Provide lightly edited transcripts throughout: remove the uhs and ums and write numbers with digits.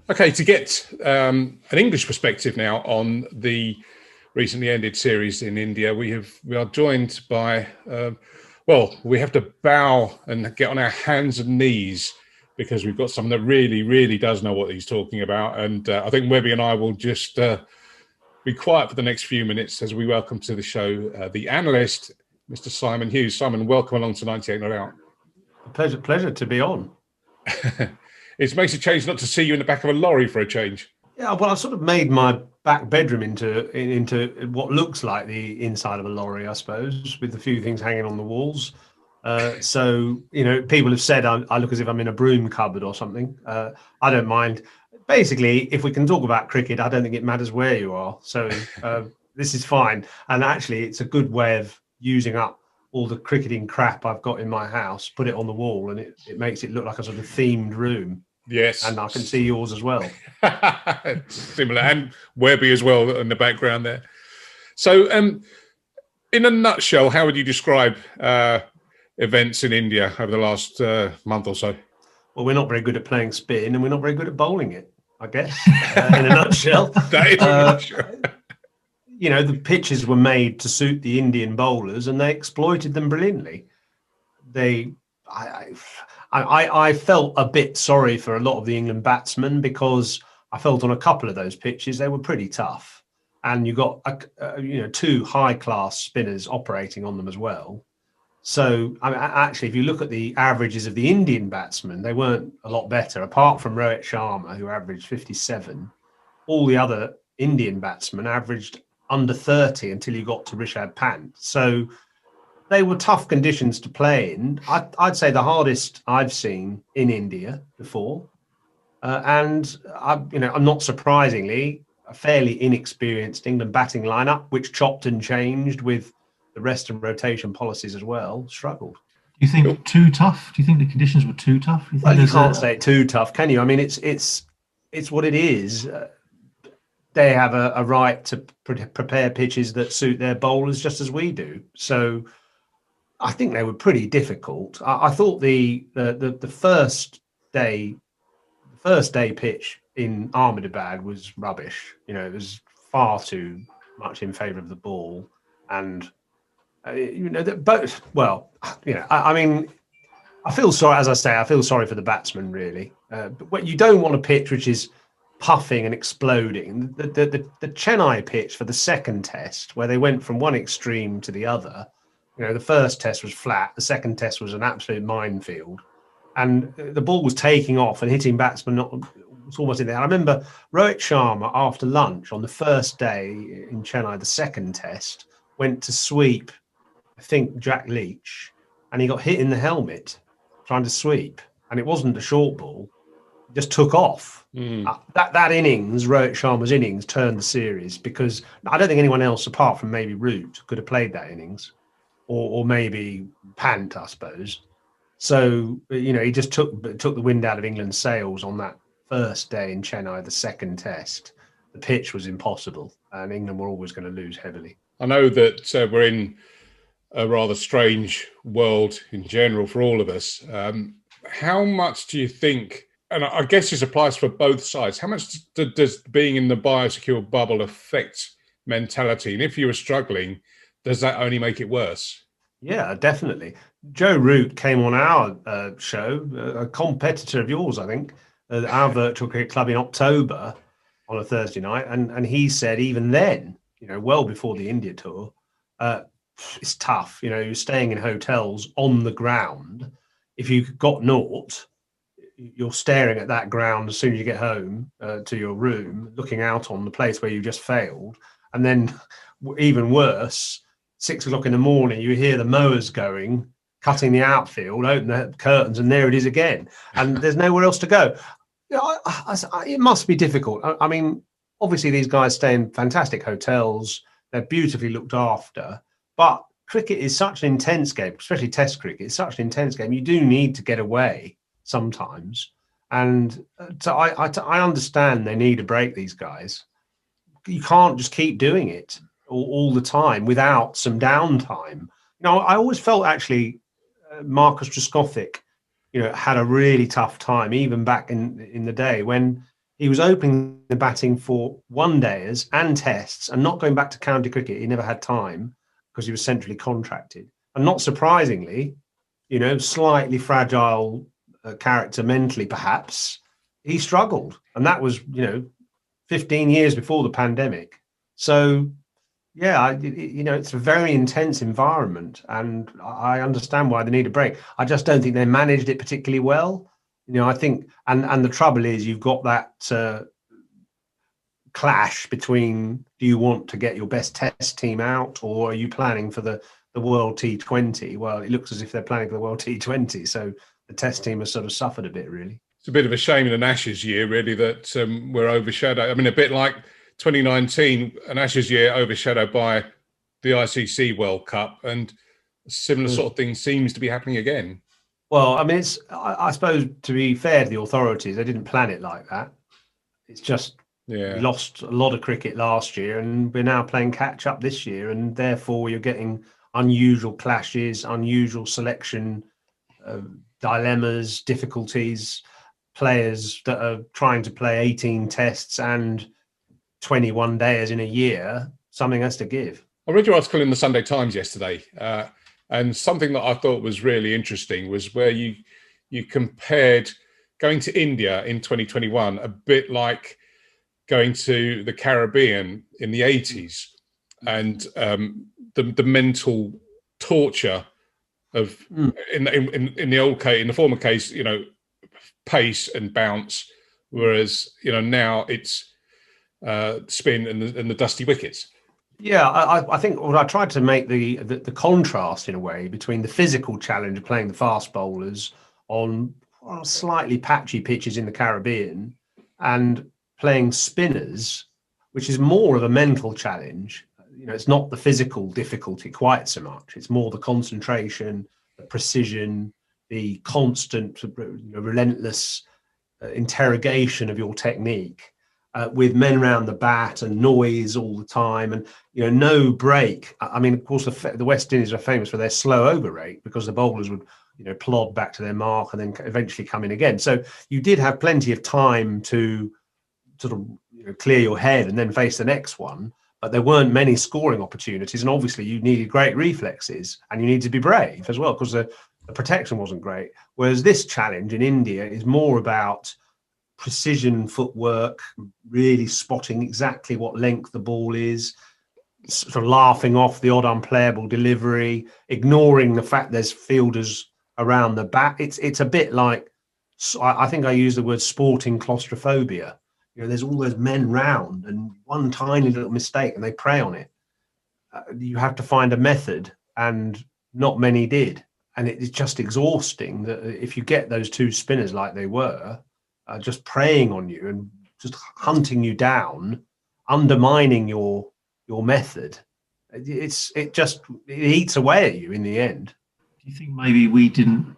Okay, to get an English perspective now on the recently ended series in India, we are joined by we have to bow and get on our hands and knees because we've got someone that really does know what he's talking about, and I think Webby and I will just be quiet for the next few minutes as we welcome to the show the analyst, Mr. Simon Hughes. Simon, welcome along to 98 Not Out. Pleasure to be on. It makes a change not to see you in the back of a lorry for a change. Yeah, well, I've sort of made my back bedroom into what looks like the inside of a lorry, I suppose, with a few things hanging on the walls. So, people have said I look as if I'm in a broom cupboard or something. I don't mind. Basically, if we can talk about cricket, I don't think it matters where you are. So this is fine. And actually, it's a good way of using up all the cricketing crap I've got in my house, put it on the wall, and it makes it look like a sort of themed room. Yes. And I can see yours as well. Similar, and Webby as well in the background there. So, in a nutshell, how would you describe events in India over the last month or so? Well, we're not very good at playing spin, and we're not very good at bowling it, I guess, in a nutshell. That is a nutshell. The pitches were made to suit the Indian bowlers, and they exploited them brilliantly. I felt a bit sorry for a lot of the England batsmen because I felt on a couple of those pitches they were pretty tough, and you got two high-class spinners operating on them as well. So, actually, if you look at the averages of the Indian batsmen, they weren't a lot better. Apart from Rohit Sharma, who averaged 57, all the other Indian batsmen averaged under 30 until you got to Rishabh Pant. So they were tough conditions to play in. I'd say the hardest I've seen in India before. And not surprisingly, a fairly inexperienced England batting lineup, which chopped and changed with the rest and rotation policies as well, struggled. Do you think too tough? Do you think the conditions were too tough? You can't say it too tough, can you? I mean, it's what it is. They have a right to prepare pitches that suit their bowlers just as we do. So I think they were pretty difficult. I thought the first day pitch in Ahmedabad was rubbish. It was far too much in favour of the ball, and I feel sorry. As I say, I feel sorry for the batsmen really. But you don't want a pitch which is puffing and exploding. The Chennai pitch for the second test, where they went from one extreme to the other. The first test was flat. The second test was an absolute minefield. And the ball was taking off and hitting batsmen. It's almost in there. I remember Rohit Sharma, after lunch on the first day in Chennai, the second test, went to sweep, I think, Jack Leach, and he got hit in the helmet trying to sweep. And it wasn't a short ball. It just took off. That innings, Rohit Sharma's innings, turned the series because I don't think anyone else, apart from maybe Root, could have played that innings. Or maybe Pant, I suppose. So, he just took the wind out of England's sails on that first day in Chennai, the second test. The pitch was impossible, and England were always going to lose heavily. I know that we're in a rather strange world in general for all of us. How much do you think, and I guess this applies for both sides, how much does being in the biosecure bubble affect mentality? And if you were struggling, does that only make it worse? Yeah, definitely. Joe Root came on our show, a competitor of yours, I think, our virtual cricket club in October on a Thursday night. And he said even then, well before the India tour, it's tough. You're staying in hotels on the ground. If you got naught, you're staring at that ground as soon as you get home to your room, looking out on the place where you just failed. And then even worse, 6 o'clock in the morning, you hear the mowers going, cutting the outfield, open the curtains, and there it is again. And there's nowhere else to go. It must be difficult. I mean, obviously these guys stay in fantastic hotels. They're beautifully looked after. But cricket is such an intense game, especially Test cricket. It's such an intense game. You do need to get away sometimes. And so I understand they need a break, these guys. You can't just keep doing it all the time without some downtime. I always felt actually Marcus Trescothick, had a really tough time, even back in the day when he was opening the batting for one-dayers and tests and not going back to county cricket. He never had time because he was centrally contracted. And not surprisingly, slightly fragile character mentally, perhaps, he struggled. And that was, 15 years before the pandemic. So, yeah, it's a very intense environment, and I understand why they need a break. I just don't think they managed it particularly well. I think, and the trouble is, you've got that clash between, do you want to get your best test team out, or are you planning for the World T20? Well, it looks as if they're planning for the World T20, so the test team has sort of suffered a bit, really. It's a bit of a shame in an Ashes year, really, that we're overshadowed. I mean, a bit like 2019, an Ashes year overshadowed by the ICC World Cup, and a similar sort of thing seems to be happening again. Well, I mean, I suppose, to be fair to the authorities, they didn't plan it like that. It's just we lost a lot of cricket last year, and we're now playing catch up this year, and therefore you're getting unusual clashes, unusual selection dilemmas, difficulties, players that are trying to play 18 tests and 21 days in a year. Something has to give. I read your article in the Sunday Times yesterday, and something that I thought was really interesting was where you compared going to India in 2021 a bit like going to the Caribbean in the 80s, and the mental torture of in the old case, in the former case, pace and bounce, whereas now it's spin and the dusty wickets. Yeah, I think what I tried to make the contrast in a way between the physical challenge of playing the fast bowlers on slightly patchy pitches in the Caribbean and playing spinners, which is more of a mental challenge. It's not the physical difficulty quite so much. It's more the concentration, the precision, the constant, relentless interrogation of your technique. With men round the bat and noise all the time, and no break. I mean, of course, the West Indies are famous for their slow over rate because the bowlers would plod back to their mark and then eventually come in again. So you did have plenty of time to sort of clear your head and then face the next one. But there weren't many scoring opportunities, and obviously you needed great reflexes and you need to be brave as well because the protection wasn't great. Whereas this challenge in India is more about precision footwork, really spotting exactly what length the ball is, sort of laughing off the odd unplayable delivery, ignoring the fact there's fielders around the bat. It's a bit like, I think I use the word sporting claustrophobia. There's all those men round, and one tiny little mistake and they prey on it. You have to find a method, and not many did. And it's just exhausting that if you get those two spinners like they were, just preying on you and just hunting you down, undermining your method, it eats away at you in the end. Do you think maybe we didn't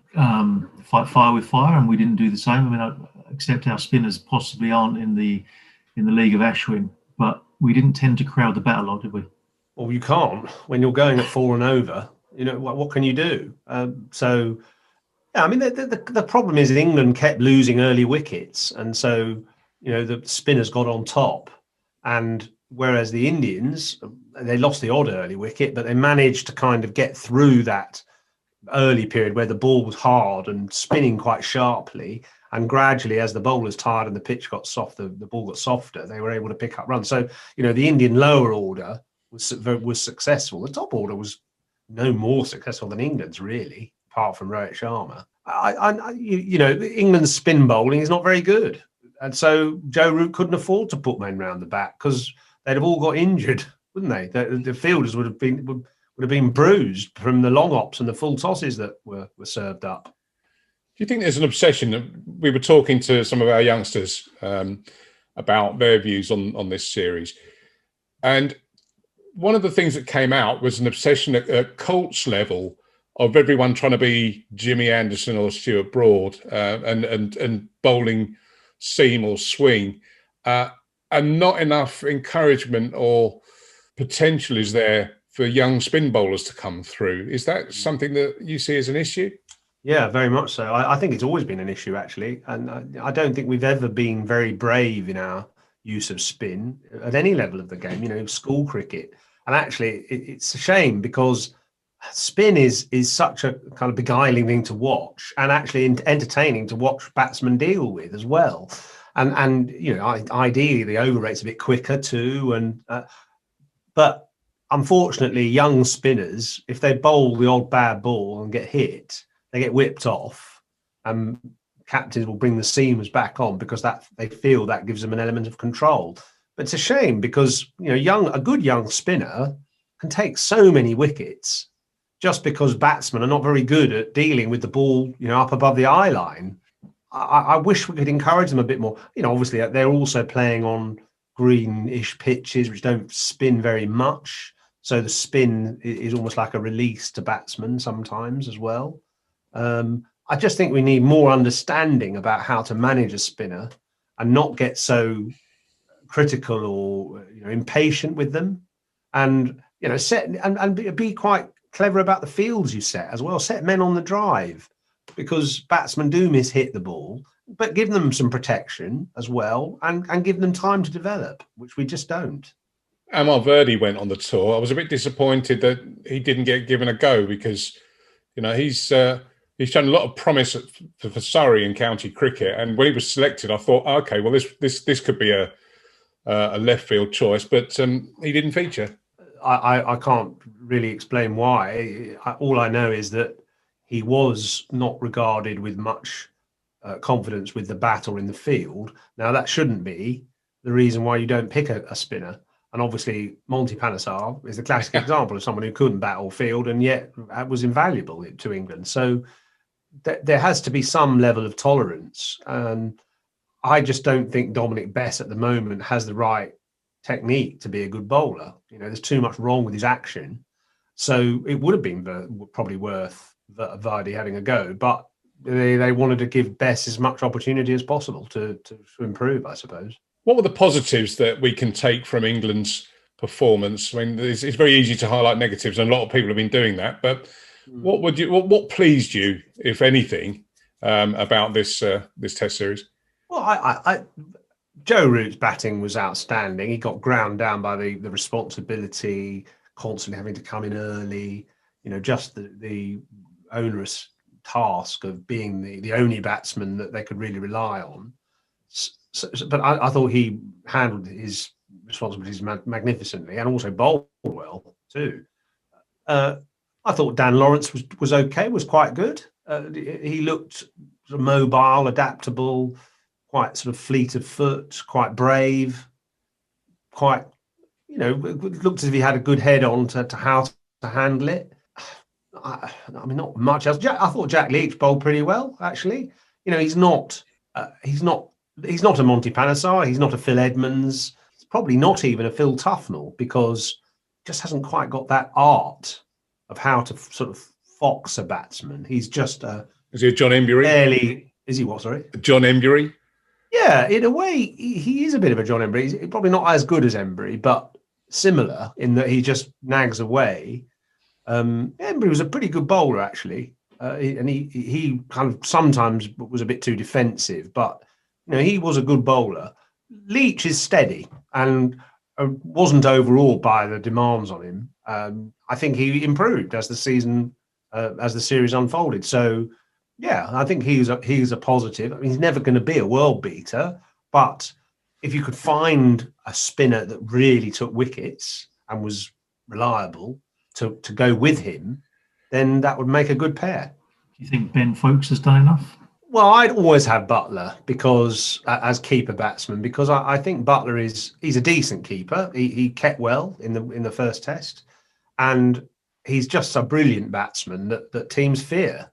fight fire with fire and we didn't do the same? I mean, I accept our spinners possibly aren't in the league of Ashwin, but we didn't tend to crowd the bat a lot, did we? Well, you can't when you're going at 4 and over. What can you do? So. Yeah, I mean, the problem is that England kept losing early wickets, and so the spinners got on top. And whereas the Indians, they lost the odd early wicket, but they managed to kind of get through that early period where the ball was hard and spinning quite sharply. And gradually, as the bowlers tired and the pitch got softer, the ball got softer, they were able to pick up runs. So the Indian lower order was successful. The top order was no more successful than England's, really, apart from Rohit Sharma. England's spin bowling is not very good. And so Joe Root couldn't afford to put men round the bat because they'd have all got injured, wouldn't they? The fielders would have been bruised from the long hops and the full tosses that were served up. Do you think there's an obsession? We were talking to some of our youngsters about their views on this series. And one of the things that came out was an obsession at Colts level of everyone trying to be Jimmy Anderson or Stuart Broad and bowling seam or swing, and not enough encouragement or potential is there for young spin bowlers to come through. Is that something that you see as an issue? Yeah, very much so. I think it's always been an issue, actually. And I don't think we've ever been very brave in our use of spin at any level of the game, school cricket. And actually, it's a shame because spin is such a kind of beguiling thing to watch and actually entertaining to watch batsmen deal with as well. And ideally, the over rate's a bit quicker too. But unfortunately, young spinners, if they bowl the odd bad ball and get hit, they get whipped off, and captains will bring the seamers back on because that they feel that gives them an element of control. But it's a shame because a good young spinner can take so many wickets just because batsmen are not very good at dealing with the ball, up above the eye line. I wish we could encourage them a bit more. Obviously they're also playing on greenish pitches which don't spin very much, so the spin is almost like a release to batsmen sometimes as well. I just think we need more understanding about how to manage a spinner and not get so critical or impatient with them, and set and be quite clever about the fields you set as well. Set men on the drive because batsmen do hit the ball, but give them some protection as well and give them time to develop, which we just don't. Amar Verdi went on the tour. I was a bit disappointed that he didn't get given a go because, he's shown a lot of promise for Surrey in county cricket. And when he was selected, I thought, okay, well, this could be a left field choice, but he didn't feature. I can't really explain why. All I know is that he was not regarded with much confidence with the bat or in the field. Now, that shouldn't be the reason why you don't pick a spinner. And obviously, Monty Panesar is the classic example of someone who couldn't bat or field and yet was invaluable to England. So there has to be some level of tolerance. And I just don't think Dominic Bess at the moment has the right technique to be a good bowler. There's too much wrong with his action. So it would have been probably worth Vardy having a go. But they wanted to give Bess as much opportunity as possible to improve, I suppose. What were the positives that we can take from England's performance? I mean, it's very easy to highlight negatives, and a lot of people have been doing that. But what pleased you, if anything, about this Test series? Well, Joe Root's batting was outstanding. He got ground down by the responsibility, constantly having to come in early. Just the onerous task of being the only batsman that they could really rely on. But I thought he handled his responsibilities magnificently and also bowled well too. I thought Dan Lawrence was okay, was quite good. He looked sort of mobile, adaptable, quite sort of fleet of foot, quite brave, quite, looked as if he had a good head on to how to handle it. I mean, not much else. I thought Jack Leach bowled pretty well, actually. He's not a Monty Panesar. He's not a Phil Edmonds. He's probably not even a Phil Tufnell because he just hasn't quite got that art of how to sort of fox a batsman. He's just Is he a John Embury? Is he what, sorry? John Embury? Yeah, in a way, he is a bit of a John Embury. He's probably not as good as Embury, but similar in that he just nags away. Embury was a pretty good bowler, actually. And he kind of sometimes was a bit too defensive, but he was a good bowler. Leach is steady and wasn't overawed by the demands on him. I think he improved as the series unfolded. So, yeah, I think he's a positive. I mean, he's never going to be a world beater, but if you could find a spinner that really took wickets and was reliable to go with him, then that would make a good pair. Do you think Ben Foakes has done enough? Well, I'd always have Buttler because as keeper batsman, because I think Buttler he's a decent keeper. He kept well in the first test, and he's just a brilliant batsman that teams fear.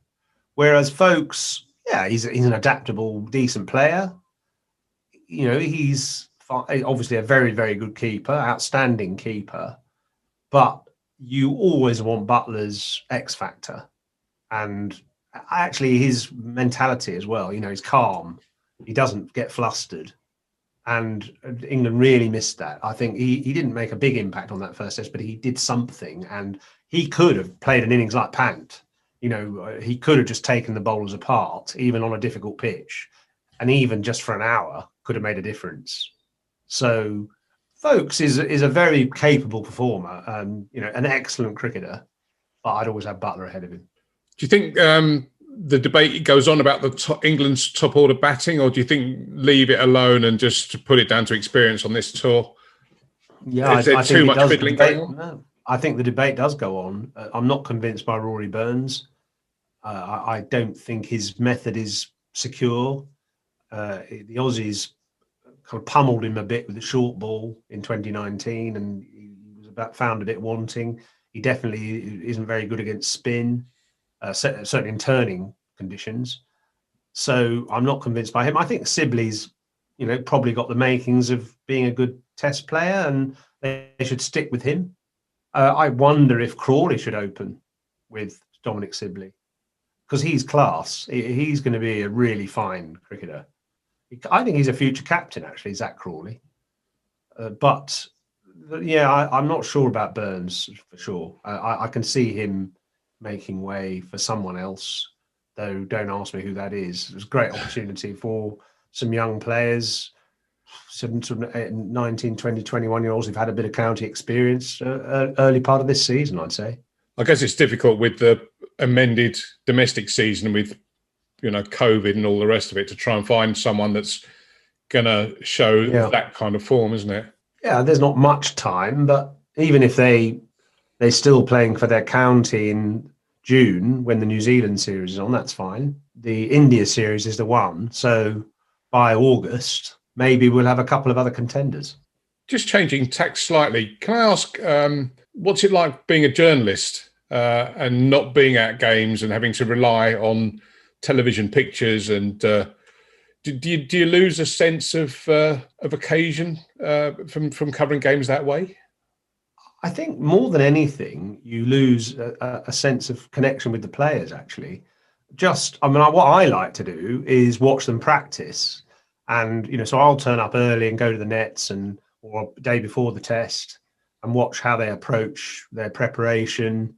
Whereas Foakes, yeah, he's an adaptable, decent player. He's obviously a very, very good keeper, outstanding keeper, but you always want Butler's X factor and actually his mentality as well. He's calm. He doesn't get flustered. And England really missed that. I think he didn't make a big impact on that first test, but he did something. And he could have played an innings like Pant. he could have just taken the bowlers apart, even on a difficult pitch, and even just for an hour could have made a difference. So Folkes is a very capable performer and, an excellent cricketer, but I'd always have Buttler ahead of him. Do you think the debate goes on about England's top order batting, or do you think leave it alone and just put it down to experience on this tour? Yeah, is there too much fiddling going on? No, I think the debate does go on. I'm not convinced by Rory Burns. I don't think his method is secure. The Aussies kind of pummeled him a bit with the short ball in 2019, and he was found a bit wanting. He definitely isn't very good against spin, certainly in turning conditions. So I'm not convinced by him. I think Sibley's, probably got the makings of being a good Test player, and they should stick with him. I wonder if Crawley should open with Dominic Sibley, because he's class. He's going to be a really fine cricketer. I think he's a future captain, actually, Zach Crawley. But yeah, I'm not sure about Burns for sure. I can see him making way for someone else, though don't ask me who that is. It was a great opportunity for some young players, some 19, 20, 21-year-olds who've had a bit of county experience early part of this season, I'd say. I guess it's difficult with the amended domestic season with, COVID and all the rest of it, to try and find someone that's going to show that kind of form, isn't it? Yeah, there's not much time, but even if they're still playing for their county in June when the New Zealand series is on, that's fine. The India series is the one. So by August, maybe we'll have a couple of other contenders. Just changing tack slightly, can I ask, what's it like being a journalist and not being at games and having to rely on television pictures? And do you lose a sense of occasion from covering games that way? I think more than anything, you lose a sense of connection with the players, actually. What I like to do is watch them practice. And, so I'll turn up early and go to the nets or day before the test and watch how they approach their preparation.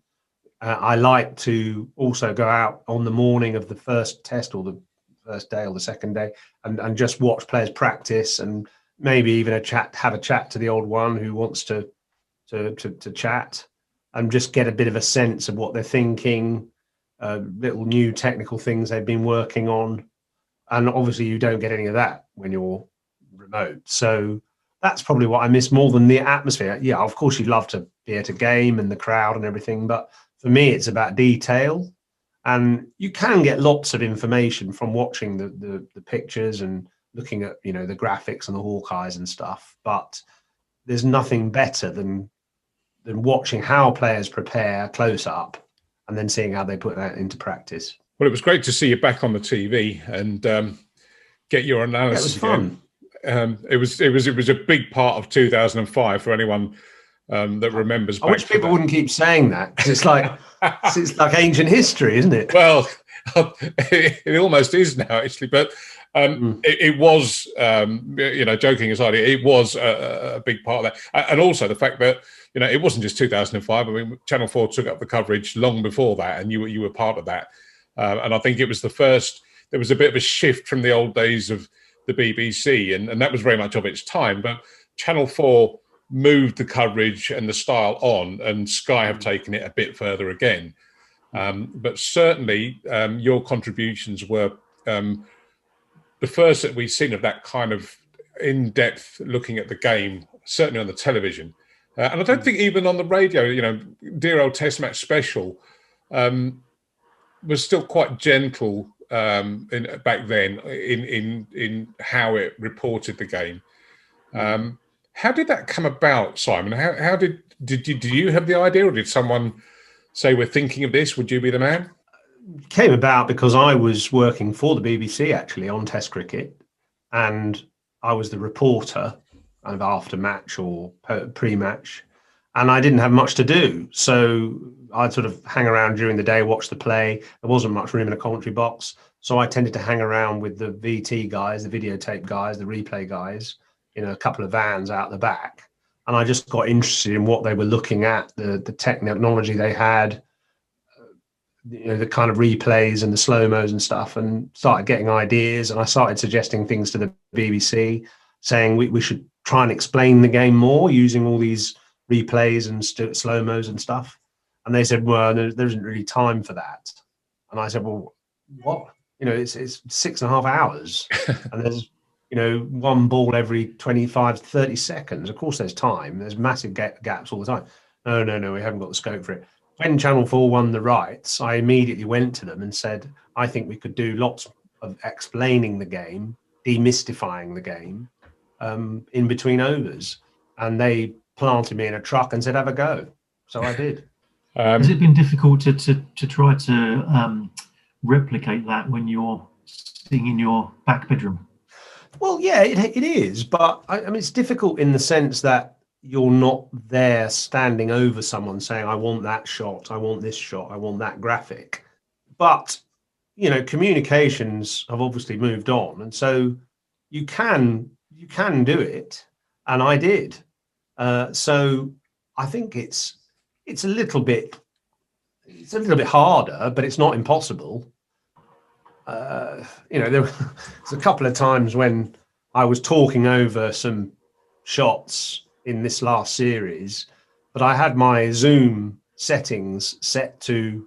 I like to also go out on the morning of the first test or the first day or the second day and just watch players practice, and maybe even have a chat to the old one who wants to chat, and just get a bit of a sense of what they're thinking, little new technical things they've been working on. And obviously you don't get any of that when you're remote. So that's probably what I miss more than the atmosphere. Yeah, of course you'd love to be at a game and the crowd and everything, but for me it's about detail. And you can get lots of information from watching the pictures and looking at, the graphics and the Hawkeyes and stuff. But there's nothing better than watching how players prepare close up and then seeing how they put that into practice. Well, it was great to see you back on the TV and get your analysis. Yeah, it was fun. It was a big part of 2005 for anyone that remembers. I wish people wouldn't keep saying that, because it's like ancient history, isn't it? Well, it almost is now, actually. But it was, joking aside, it was a big part of that, and also the fact that it wasn't just 2005. I mean, Channel 4 took up the coverage long before that, and you were part of that. And I think it was the first. There was a bit of a shift from the old days of the BBC, and that was very much of its time. But Channel 4 moved the coverage and the style on, and Sky have taken it a bit further again. But certainly your contributions were the first that we've seen of that kind of in-depth looking at the game, certainly on the television. And I don't think even on the radio, Dear Old Test Match Special was still quite gentle back then in how it reported the game. How did that come about, Simon? How did you have the idea, or did someone say, we're thinking of this, would you be the man? It came about because I was working for the BBC actually on Test cricket, and I was the reporter kind of after match or pre-match, and I didn't have much to do. So I'd sort of hang around during the day, watch the play. There wasn't much room in a commentary box. So I tended to hang around with the VT guys, the videotape guys, the replay guys, in a couple of vans out the back. And I just got interested in what they were looking at, the technology they had, the kind of replays and the slow-mos and stuff, and started getting ideas. And I started suggesting things to the BBC, saying we should try and explain the game more using all these replays and slow-mos and stuff. And they said, well, there isn't really time for that. And I said, well, what? It's 6.5 hours, and there's one ball every 25 to 30 seconds. Of course, there's time. There's massive gaps all the time. No, we haven't got the scope for it. When Channel 4 won the rights, I immediately went to them and said, I think we could do lots of explaining the game, demystifying the game in between overs. And they planted me in a truck and said, have a go. So I did. Has it been difficult to try to replicate that when you're sitting in your back bedroom? Well, yeah, it is. But I mean, it's difficult in the sense that you're not there standing over someone saying, I want that shot, I want this shot, I want that graphic. But, communications have obviously moved on. And so you can do it. And I did. So I think it's a little bit harder, but it's not impossible. There's a couple of times when I was talking over some shots in this last series, but I had my Zoom settings set to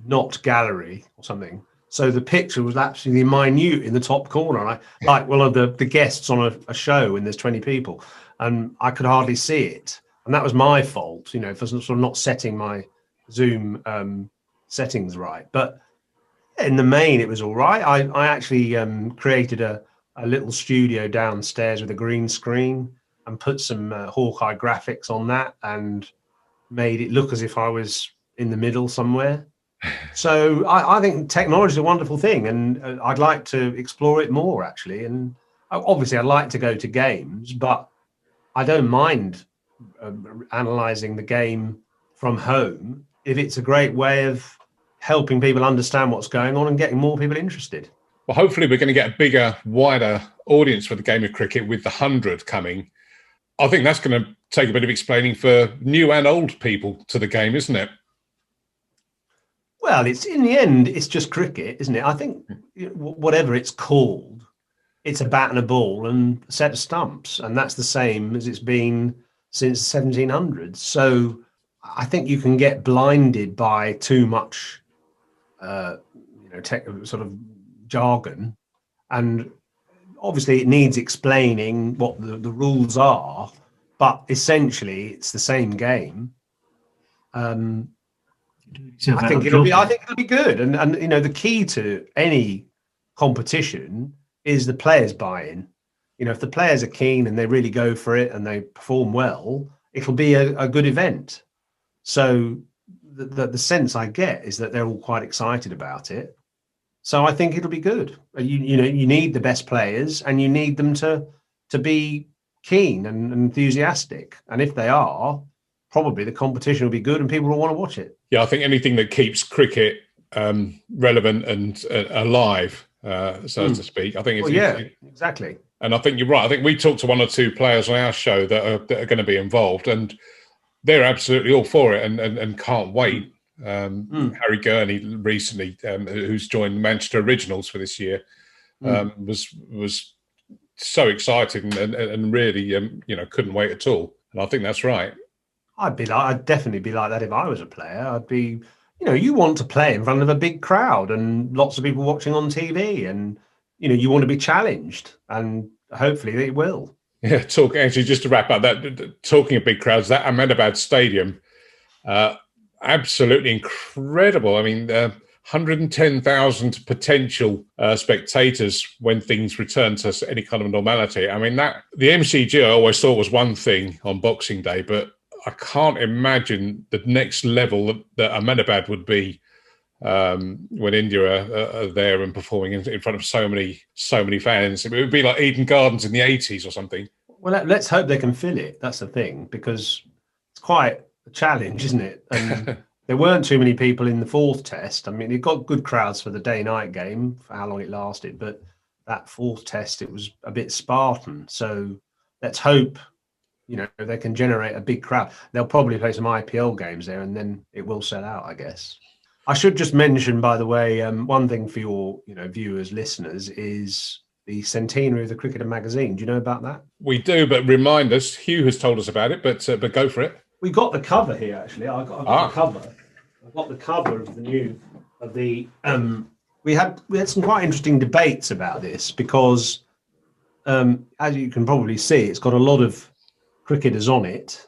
not gallery or something. So the picture was absolutely minute in the top corner. And I like one of the guests on a show when there's 20 people, and I could hardly see it. And that was my fault, for sort of not setting my Zoom settings right. But in the main, it was all right. I actually created a little studio downstairs with a green screen and put some Hawkeye graphics on that and made it look as if I was in the middle somewhere. So I think technology is a wonderful thing, and I'd like to explore it more, actually. And obviously, I'd like to go to games, but I don't mind analysing the game from home if it's a great way of helping people understand what's going on and getting more people interested. Well, hopefully we're going to get a bigger, wider audience for the game of cricket with the 100 coming. I think that's going to take a bit of explaining for new and old people to the game, isn't it? Well, it's in the end, it's just cricket, isn't it? I think whatever it's called, it's a bat and a ball and a set of stumps, and that's the same as it's been since the 1700s. So I think you can get blinded by too much, sort of jargon, and obviously it needs explaining what the rules are, but essentially it's the same game. I think it'll be good, and the key to any competition is the players buy-in. If the players are keen and they really go for it and they perform well, it'll be a good event. So the sense I get is that they're all quite excited about it. So I think it'll be good. You need the best players, and you need them to be keen and enthusiastic. And if they are, probably the competition will be good and people will want to watch it. Yeah, I think anything that keeps cricket relevant and alive, so to speak. I think it's exactly. And I think you're right. I think we talked to one or two players on our show that are going to be involved, and they're absolutely all for it and can't wait. Harry Gurney recently, who's joined Manchester Originals for this year, was so excited and really couldn't wait at all. And I think that's right. I'd definitely be like that if I was a player. I'd be, you want to play in front of a big crowd and lots of people watching on TV, and you want to be challenged, and hopefully they will. Yeah, just to wrap up that, talking of big crowds, that Ahmedabad Stadium, absolutely incredible. I mean, 110,000 potential spectators when things return to any kind of normality. I mean, that the MCG I always thought was one thing on Boxing Day, but I can't imagine the next level that Ahmedabad would be when India are there and performing in front of so many fans. It would be like Eden Gardens in the 80s or something. Well, let's hope they can fill it. That's the thing, because it's quite a challenge, isn't it? And there weren't too many people in the fourth test. I mean, it got good crowds for the day-night game, for how long it lasted, but that fourth test, it was a bit Spartan. So let's hope they can generate a big crowd. They'll probably play some IPL games there, and then it will sell out, I guess. I should just mention, by the way, one thing for your viewers, listeners, is the centenary of the Cricketer magazine. Do you know about that? We do, but remind us. Hugh has told us about it, but go for it. We got the cover here, actually. I got the cover. I got the cover of the. We had some quite interesting debates about this because, as you can probably see, it's got a lot of cricketers on it,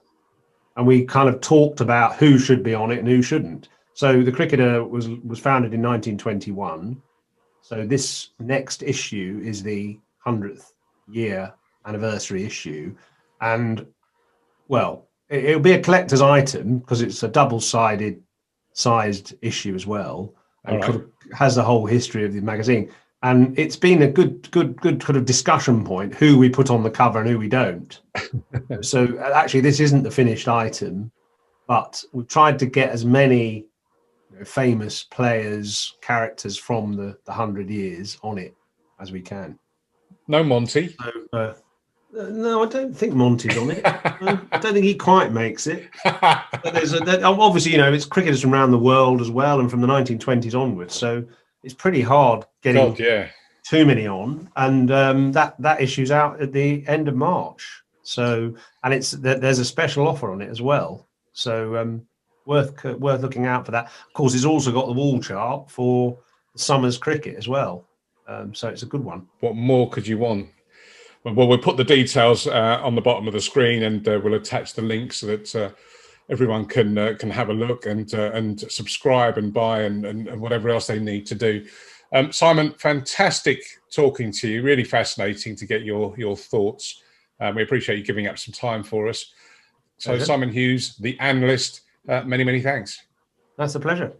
and we kind of talked about who should be on it and who shouldn't. So the Cricketer was founded in 1921. So this next issue is the 100th year anniversary issue, and well, it'll be a collector's item because it's a double-sided sized issue as well, and has the whole history of the magazine. And it's been a good kind of discussion point who we put on the cover and who we don't. So actually, this isn't the finished item, but we've tried to get as many famous players, characters from the 100 years on it as we can. No Monty. So, no, I don't think Monty's on it. I don't think he quite makes it. But obviously, it's cricketers from around the world as well, and from the 1920s onwards. So it's pretty hard getting too many on. And that issue's out at the end of March. So, and there's a special offer on it as well. So worth looking out for that. Of course, it's also got the wall chart for the summer's cricket as well. So it's a good one. What more could you want? Well, we'll put the details on the bottom of the screen, and we'll attach the links so that everyone can have a look and subscribe and buy and whatever else they need to do. Simon, fantastic talking to you. Really fascinating to get your thoughts. We appreciate you giving up some time for us. So, Simon Hughes, the Analyst, many, many thanks. That's a pleasure.